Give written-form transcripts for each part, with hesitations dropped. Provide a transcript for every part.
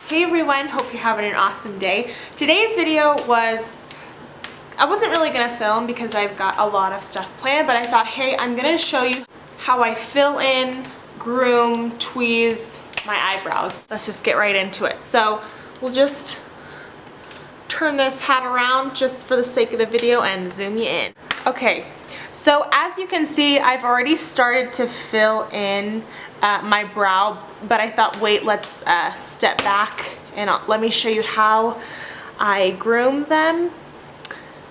Hey everyone, hope you're having an awesome day. Today's video I wasn't really gonna film because I've got a lot of stuff planned, but I thought, hey, I'm gonna show you how I fill in, groom, tweeze my eyebrows. Let's just get right into it. So we'll just turn this hat around just for the sake of the video and zoom you in. Okay, so as you can see, I've already started to fill in my brow, but I thought, wait, let's step back and let me show you how I groom them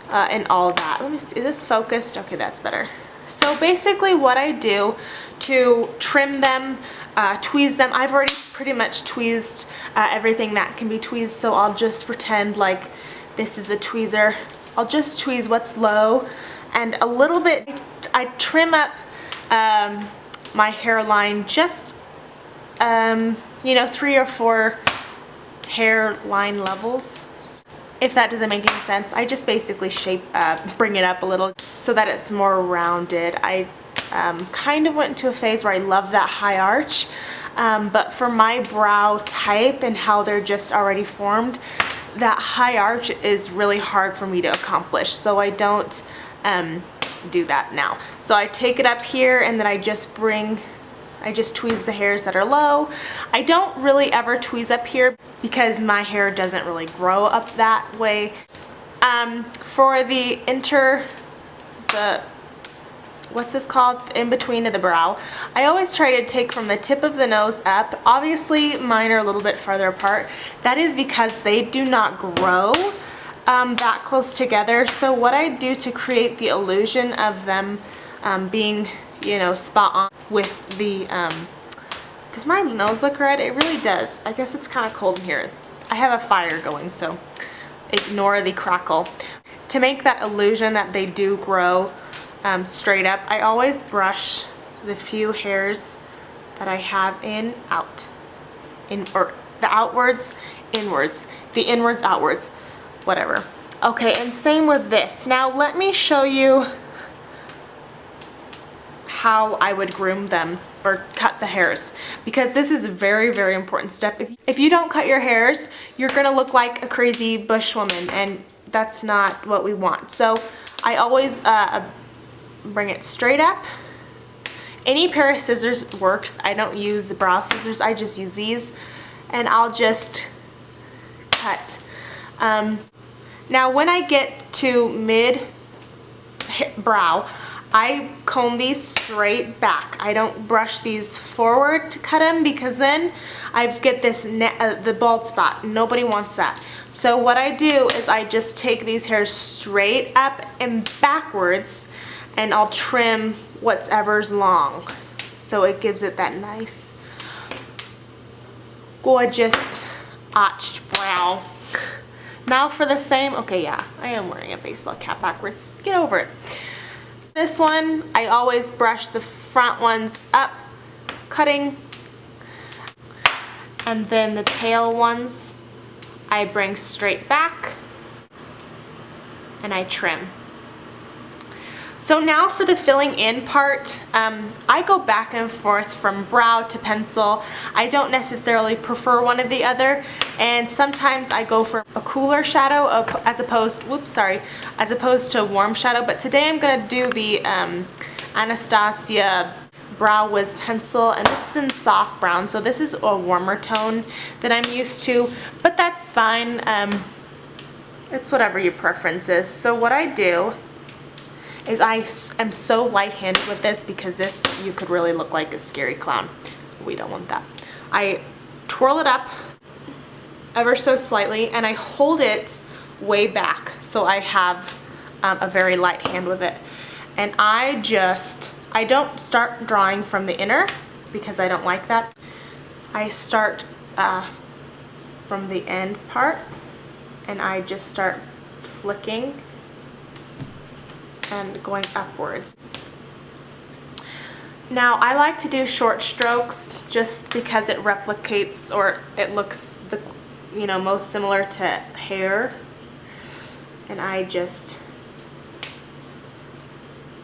and all that. Let me see, is this focused? Okay, that's better. So basically what I do to trim them, tweeze them, I've already pretty much tweezed everything that can be tweezed, so I'll just pretend like this is the tweezer. I'll just tweeze what's low and a little bit. I trim up my hairline just, you know, 3 or 4 hairline levels. If that doesn't make any sense, I just basically bring it up a little so that it's more rounded. I kind of went into a phase where I love that high arch, but for my brow type and how they're just already formed, that high arch is really hard for me to accomplish, so I don't do that now. So I take it up here and then I just tweeze the hairs that are low. I don't really ever tweeze up here because my hair doesn't really grow up that way. For the what's this called? In between of the brow, I always try to take from the tip of the nose up. Obviously mine are a little bit farther apart. That is because they do not grow that close together. So what I do to create the illusion of them being, you know, spot on with the, does my nose look red? It really does. I guess it's kind of cold in here. I have a fire going, so ignore the crackle. To make that illusion that they do grow straight up, I always brush the few hairs that I have or the outwards, inwards, the inwards, outwards, whatever. Okay, and same with this. Now let me show you how I would groom them or cut the hairs, because this is a very, very important step. If you don't cut your hairs, you're gonna look like a crazy bush woman, and that's not what we want. So I always bring it straight up. Any pair of scissors works. I don't use the brow scissors, I just use these, and I'll just cut. Now when I get to mid brow, I comb these straight back. I don't brush these forward to cut them, because then I get this the bald spot. Nobody wants that. So what I do is I just take these hairs straight up and backwards, and I'll trim whatever's long, so it gives it that nice, gorgeous arched brow. Now for the same, okay, yeah, I am wearing a baseball cap backwards. Get over it. This one, I always brush the front ones up, cutting, and then the tail ones, I bring straight back, and I trim. So now for the filling in part, I go back and forth from brow to pencil. I don't necessarily prefer one or the other, and sometimes I go for a cooler shadow as opposed to a warm shadow. But today I'm gonna do the Anastasia Brow Wiz pencil, and this is in soft brown, so this is a warmer tone that I'm used to, but that's fine. It's whatever your preference is. So what I do is I am so light-handed with this, because this, you could really look like a scary clown. We don't want that. I twirl it up ever so slightly, and I hold it way back, so I have a very light hand with it. And I don't start drawing from the inner, because I don't like that. I start from the end part, and I just start flicking and going upwards. Now I like to do short strokes just because it replicates, or it looks most similar to hair, and I just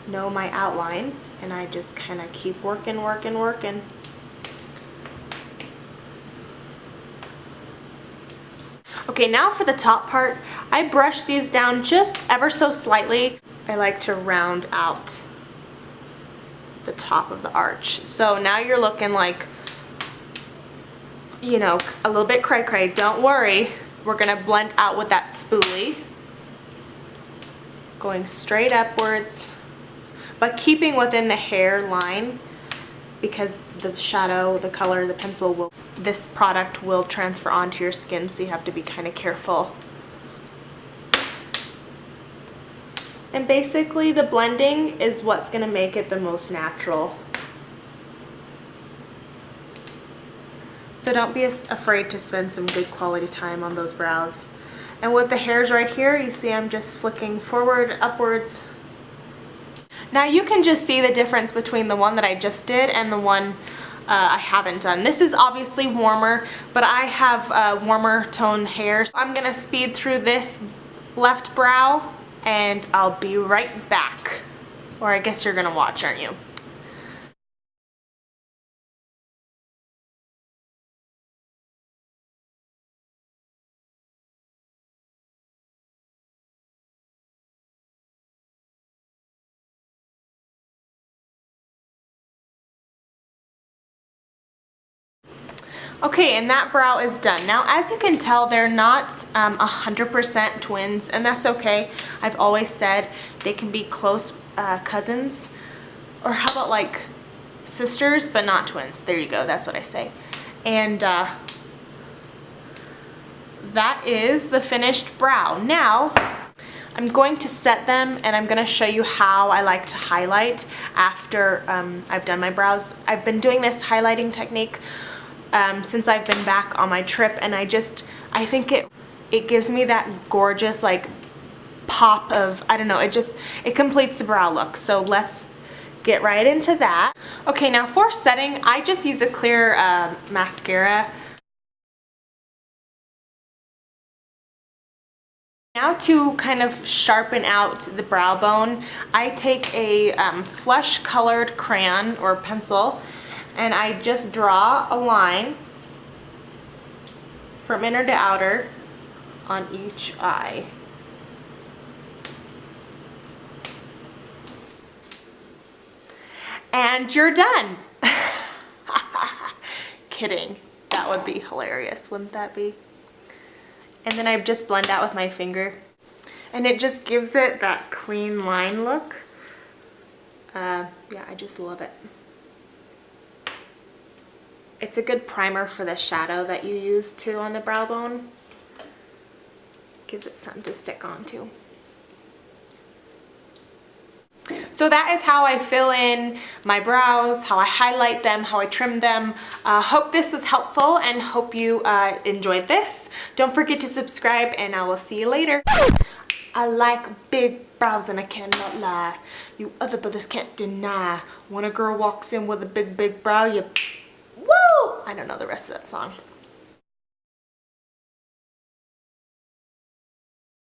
know my outline, and I just kind of keep working. Okay, now for the top part, I brush these down just ever so slightly. I like to round out the top of the arch. So now you're looking like, you know, a little bit cray-cray. Don't worry, we're gonna blend out with that spoolie. Going straight upwards, but keeping within the hairline, because the shadow, the color, the pencil this product will transfer onto your skin, so you have to be kind of careful. And basically the blending is what's gonna make it the most natural. So don't be afraid to spend some good quality time on those brows. And with the hairs right here, you see I'm just flicking forward, upwards. Now you can just see the difference between the one that I just did and the one I haven't done. This is obviously warmer, but I have warmer tone hair. So I'm gonna speed through this left brow and I'll be right back. Or I guess you're gonna watch, aren't you? Okay, and that brow is done. Now, as you can tell, they're not 100% twins, and that's okay. I've always said they can be close cousins, or how about like sisters, but not twins. There you go, that's what I say. And that is the finished brow. Now, I'm going to set them, and I'm gonna show you how I like to highlight after I've done my brows. I've been doing this highlighting technique since I've been back on my trip, and I think it gives me that gorgeous like pop of, I don't know, it completes the brow look. So let's get right into that. Okay, now for setting, I just use a clear mascara. Now to kind of sharpen out the brow bone, I take a flesh colored crayon or pencil, and I just draw a line from inner to outer on each eye. And you're done. Kidding. That would be hilarious, wouldn't that be? And then I just blend out with my finger. And it just gives it that clean line look. Yeah, I just love it. It's a good primer for the shadow that you use too on the brow bone. Gives it something to stick onto. So that is how I fill in my brows, how I highlight them, how I trim them. Hope this was helpful and hope you enjoyed this. Don't forget to subscribe and I will see you later. I like big brows and I cannot lie. You other brothers can't deny. When a girl walks in with a big brow, you... Woo! I don't know the rest of that song.